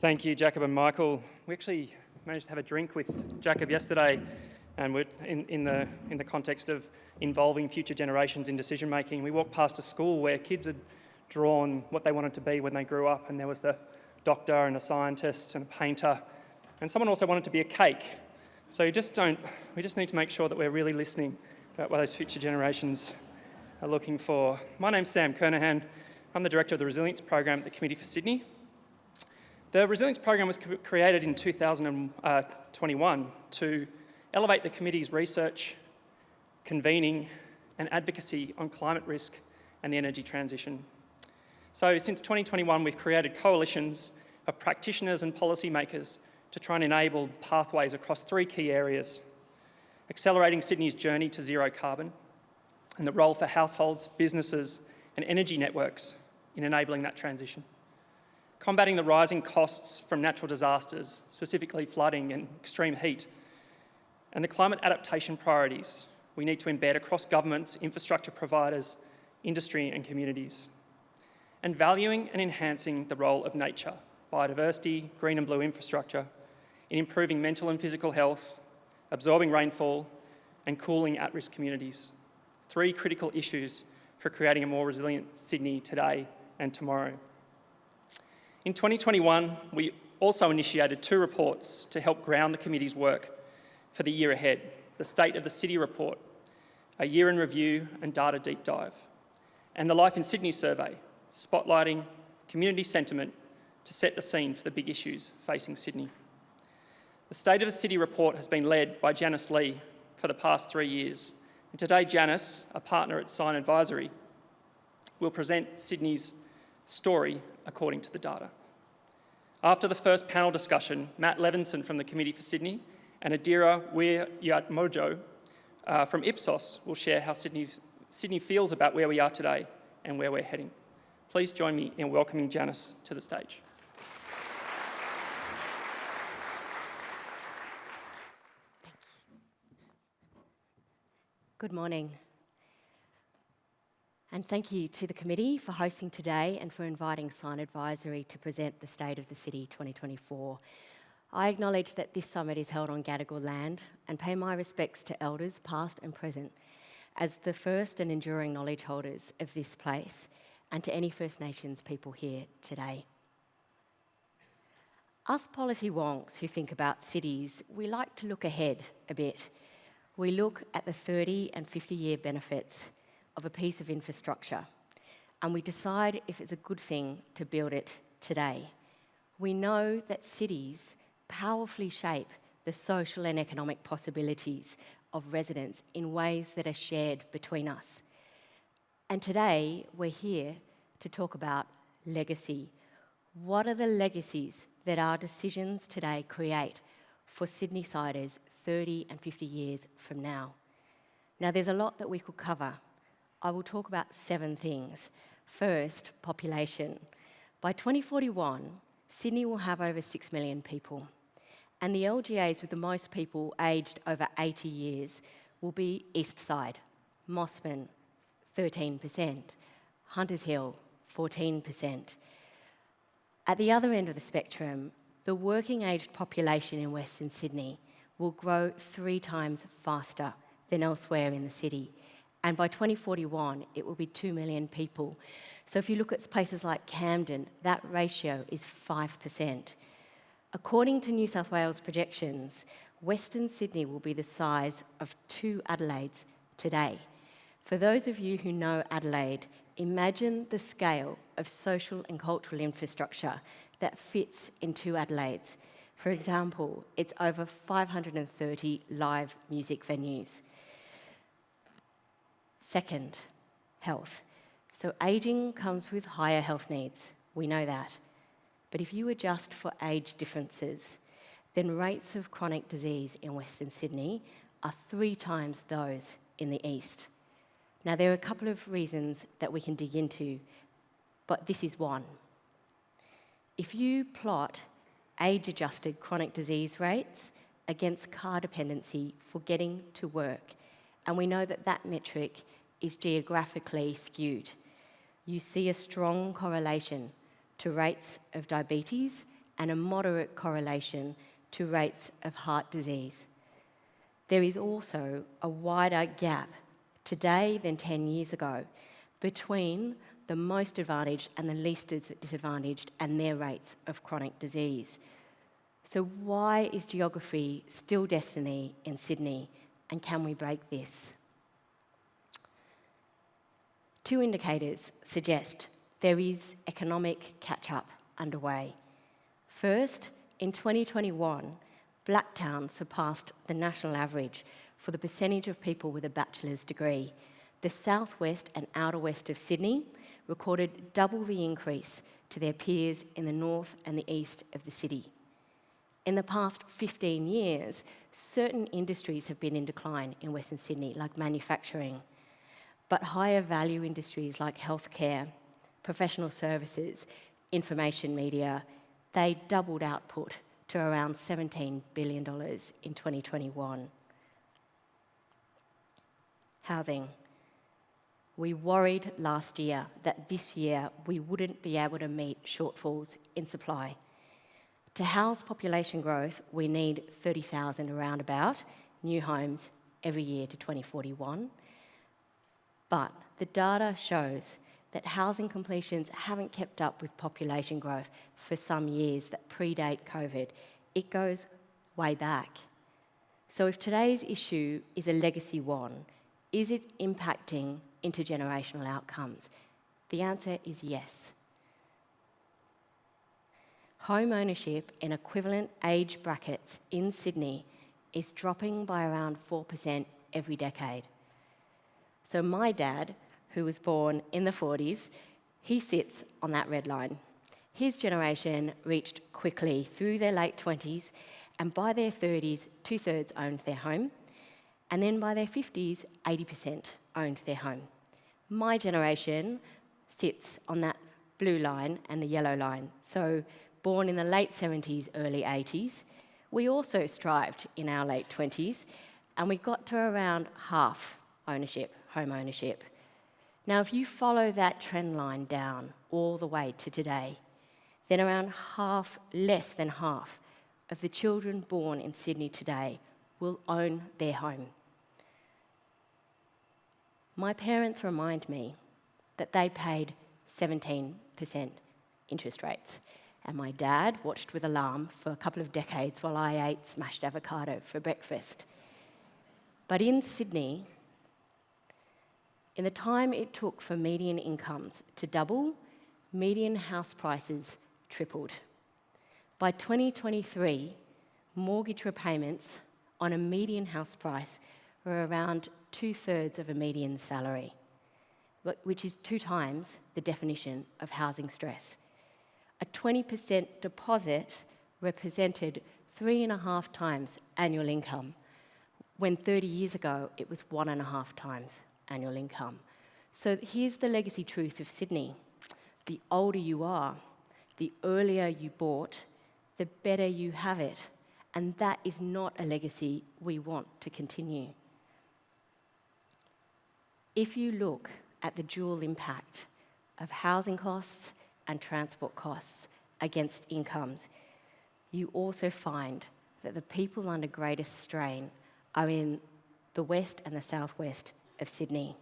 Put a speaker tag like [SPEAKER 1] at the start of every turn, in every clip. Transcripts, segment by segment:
[SPEAKER 1] Thank you, Jacob and Michael. We actually managed to have a drink with Jacob yesterday, and we're in the context of involving future generations in decision making. We walked past a school where kids had drawn what they wanted to be when they grew up, and there was a doctor and a scientist and a painter, and someone also wanted to be a cake. So we just need to make sure that we're really listening about what those future generations are looking for. My name's Sam Kernahan. I'm the Director of the Resilience Program at the Committee for Sydney. The Resilience Program was created in 2021 to elevate the Committee's research, convening and advocacy on climate risk and the energy transition. So since 2021, we've created coalitions of practitioners and policymakers to try and enable pathways across three key areas: accelerating Sydney's journey to zero carbon and the role for households, businesses and energy networks in enabling that transition; combating the rising costs from natural disasters, specifically flooding and extreme heat; and the climate adaptation priorities we need to embed across governments, infrastructure providers, industry and communities; and valuing and enhancing the role of nature, biodiversity, green and blue infrastructure in improving mental and physical health, absorbing rainfall and cooling at-risk communities. Three critical issues for creating a more resilient Sydney today and tomorrow. In 2021, we also initiated 2 reports to help ground the Committee's work for the year ahead: the State of the City Report, a year in review and data deep dive, and the Life in Sydney survey, spotlighting community sentiment to set the scene for the big issues facing Sydney. The State of the City Report has been led by Janice Lee for the past 3 years, and today Janice, a partner at Scyne Advisory, will present Sydney's story according to the data. After the first panel discussion, Matt Levinson from the Committee for Sydney and Adira Weir-Yatmojo from Ipsos will share how Sydney feels about where we are today and where we're heading. Please join me in welcoming Janice to the stage.
[SPEAKER 2] Good morning. And thank you to the Committee for hosting today and for inviting Scyne Advisory to present the State of the City 2024. I acknowledge that this summit is held on Gadigal land and pay my respects to Elders past and present as the first and enduring knowledge holders of this place, and to any First Nations people here today. Us policy wonks who think about cities, we like to look ahead a bit. We look at the 30 and 50-year benefits of a piece of infrastructure, and we decide if it's a good thing to build it today. We know that cities powerfully shape the social and economic possibilities of residents in ways that are shared between us. And today, we're here to talk about legacy. What are the legacies that our decisions today create for Sydney-siders 30 and 50 years from now? Now, there's a lot that we could cover. I will talk about 7 things. First, population. By 2041, Sydney will have over 6 million people, and the LGAs with the most people aged over 80 years will be East Side, Mossman, 13%, Hunters Hill, 14%. At the other end of the spectrum, the working-aged population in Western Sydney will grow 3 times faster than elsewhere in the city. And by 2041, it will be 2 million people. So if you look at places like Camden, that ratio is 5%. According to New South Wales projections, Western Sydney will be the size of 2 Adelaides today. For those of you who know Adelaide, imagine the scale of social and cultural infrastructure that fits in 2 Adelaides. For example, it's over 530 live music venues. Second, health. So ageing comes with higher health needs, we know that. But if you adjust for age differences, then rates of chronic disease in Western Sydney are 3 times those in the east. Now, there are a couple of reasons that we can dig into, but this is one. If you plot age-adjusted chronic disease rates against car dependency for getting to work, and we know that that metric is geographically skewed, you see a strong correlation to rates of diabetes and a moderate correlation to rates of heart disease. There is also a wider gap today than 10 years ago between the most advantaged and the least disadvantaged and their rates of chronic disease. So why is geography still destiny in Sydney, and can we break this? Two indicators suggest there is economic catch-up underway. First, in 2021, Blacktown surpassed the national average for the percentage of people with a bachelor's degree. The southwest and outer west of Sydney recorded double the increase to their peers in the north and the east of the city. In the past 15 years, certain industries have been in decline in Western Sydney, like manufacturing, but higher value industries like healthcare, professional services, information media, they doubled output to around $17 billion in 2021. Housing. We worried last year that this year we wouldn't be able to meet shortfalls in supply. To house population growth, we need 30,000 around about new homes every year to 2041. But the data shows that housing completions haven't kept up with population growth for some years that predate COVID. It goes way back. So if today's issue is a legacy one, is it impacting intergenerational outcomes? The answer is yes. Home ownership in equivalent age brackets in Sydney is dropping by around 4% every decade. So my dad, who was born in the 40s, he sits on that red line. His generation reached quickly through their late 20s, and by their 30s, 2/3 owned their home, and then by their 50s, 80% owned their home. My generation sits on that blue line and the yellow line. So born in the late 70s, early 80s, we also strived in our late 20s, and we got to around half ownership, home ownership. Now, if you follow that trend line down all the way to today, then around half, less than half, of the children born in Sydney today will own their home. My parents remind me that they paid 17% interest rates, and my dad watched with alarm for a couple of decades while I ate smashed avocado for breakfast. But in Sydney, in the time it took for median incomes to double, median house prices tripled. By 2023, mortgage repayments on a median house price were around 2/3 of a median salary, which is 2 times the definition of housing stress. A 20% deposit represented 3.5 times annual income, when 30 years ago it was 1.5 times annual income. So here's the legacy truth of Sydney. The older you are, the earlier you bought, the better you have it. And that is not a legacy we want to continue. If you look at the dual impact of housing costs and transport costs against incomes, you also find that the people under greatest strain are in the west and the southwest of Sydney.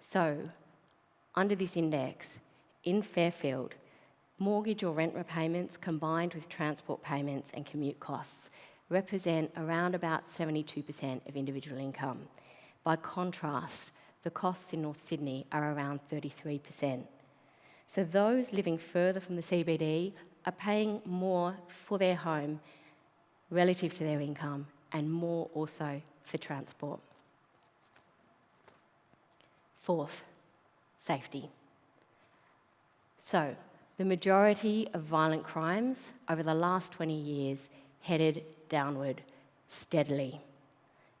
[SPEAKER 2] So, under this index, in Fairfield, mortgage or rent repayments combined with transport payments and commute costs represent around about 72% of individual income. By contrast, the costs in North Sydney are around 33%. So those living further from the CBD are paying more for their home relative to their income, and more also for transport. Fourth, safety. So, the majority of violent crimes over the last 20 years headed downward steadily.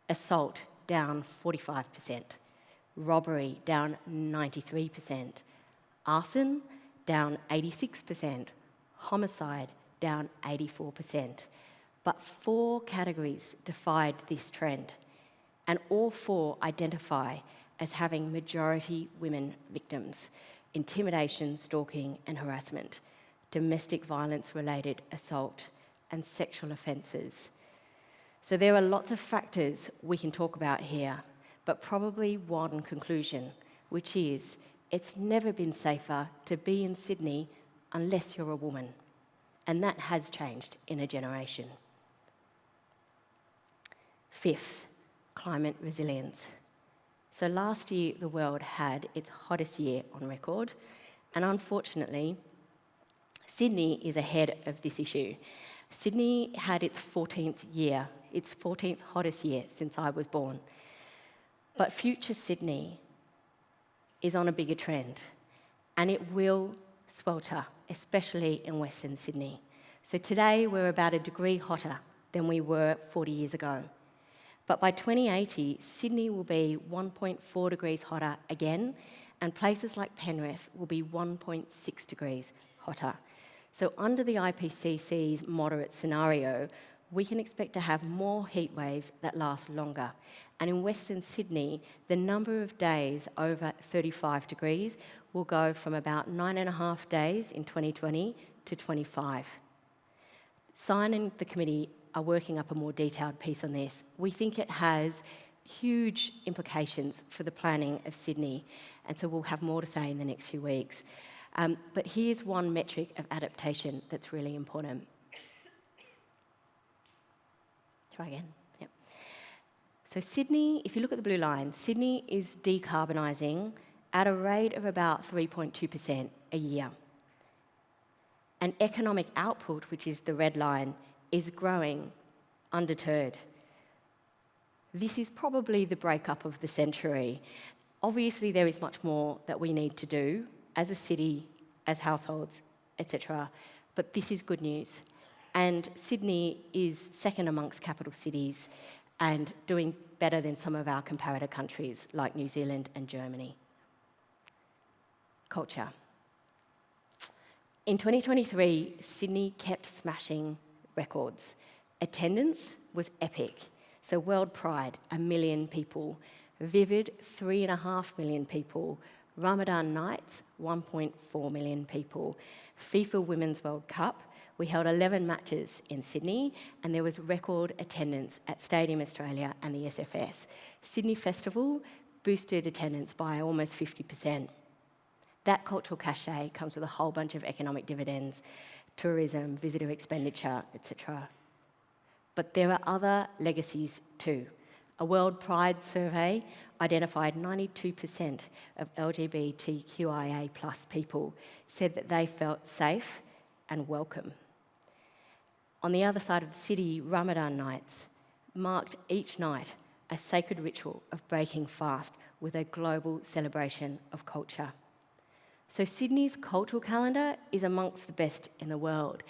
[SPEAKER 2] Assault down 45%, robbery down 93%, arson down 86%, homicide down 84%. But 4 categories defied this trend, and all 4 identify as having majority women victims: intimidation, stalking, and harassment. domestic violence-related assault, and sexual offences. So there are lots of factors we can talk about here, but probably one conclusion, which is it's never been safer to be in Sydney unless you're a woman. And that has changed in a generation. Fifth, climate resilience. So last year, the world had its hottest year on record, and unfortunately, Sydney is ahead of this issue. Sydney had its 14th hottest year since I was born. But future Sydney is on a bigger trend, and it will swelter, especially in Western Sydney. So today we're about a degree hotter than we were 40 years ago. But by 2080, Sydney will be 1.4 degrees hotter again, and places like Penrith will be 1.6 degrees hotter. So under the IPCC's moderate scenario, we can expect to have more heat waves that last longer. And in Western Sydney, the number of days over 35 degrees will go from about 9.5 days in 2020 to 25. Scyne and the committee are working up a more detailed piece on this. We think it has huge implications for the planning of Sydney, and so we'll have more to say in the next few weeks. But here's one metric of adaptation that's really important. Try again. Yep. So Sydney, if you look at the blue line, Sydney is decarbonising at a rate of about 3.2% a year. And economic output, which is the red line, is growing undeterred. This is probably the breakup of the century. Obviously, there is much more that we need to do as a city, as households, etc. But this is good news. And Sydney is second amongst capital cities and doing better than some of our comparator countries like New Zealand and Germany. Culture. In 2023, Sydney kept smashing records. Attendance was epic. So World Pride, 1 million people. Vivid, 3.5 million people. Ramadan nights, 1.4 million people. FIFA Women's World Cup, we held 11 matches in Sydney, and there was record attendance at Stadium Australia and the SFS. Sydney Festival boosted attendance by almost 50%. That cultural cachet comes with a whole bunch of economic dividends, tourism, visitor expenditure, etc. But there are other legacies too. A World Pride survey identified 92% of LGBTQIA+ people said that they felt safe and welcome. On the other side of the city, Ramadan nights marked each night a sacred ritual of breaking fast with a global celebration of culture. So Sydney's cultural calendar is amongst the best in the world.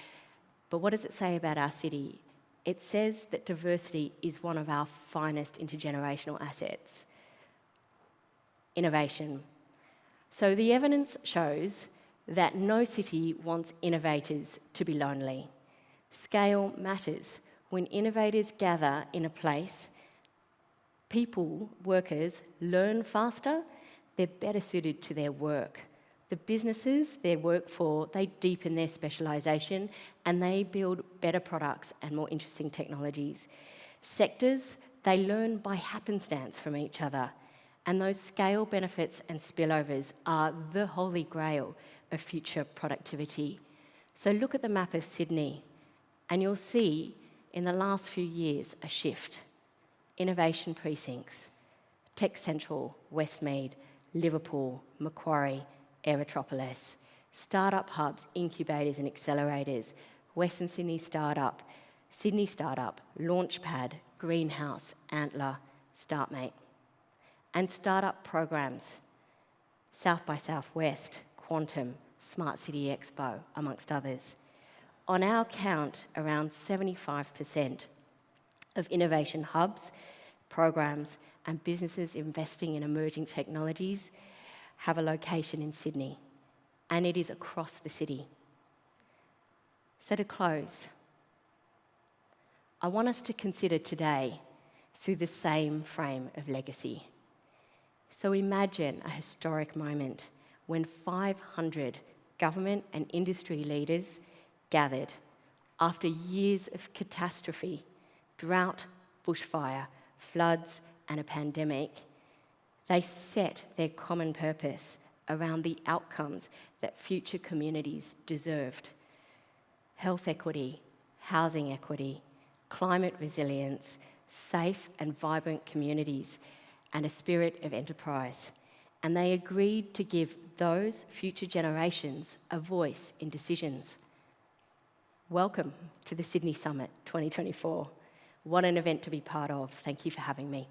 [SPEAKER 2] But what does it say about our city? It says that diversity is one of our finest intergenerational assets. Innovation. So the evidence shows that no city wants innovators to be lonely. Scale matters. When innovators gather in a place, people, workers, learn faster, they're better suited to their work. The businesses they work for, they deepen their specialisation and they build better products and more interesting technologies. Sectors, they learn by happenstance from each other. And those scale benefits and spillovers are the holy grail of future productivity. So look at the map of Sydney and you'll see in the last few years a shift. Innovation precincts, Tech Central, Westmead, Liverpool, Macquarie, Aerotropolis, startup hubs, incubators and accelerators, Western Sydney Startup, Launchpad, Greenhouse, Antler, Startmate. And startup programs, South by Southwest, Quantum, Smart City Expo, amongst others. On our count, around 75% of innovation hubs, programs and businesses investing in emerging technologies have a location in Sydney, and it is across the city. So to close, I want us to consider today through the same frame of legacy. So imagine a historic moment when 500 government and industry leaders gathered after years of catastrophe, drought, bushfire, floods, and a pandemic. They set their common purpose around the outcomes that future communities deserved: health equity, housing equity, climate resilience, safe and vibrant communities, and a spirit of enterprise. And they agreed to give those future generations a voice in decisions. Welcome to the Sydney Summit 2024. What an event to be part of. Thank you for having me.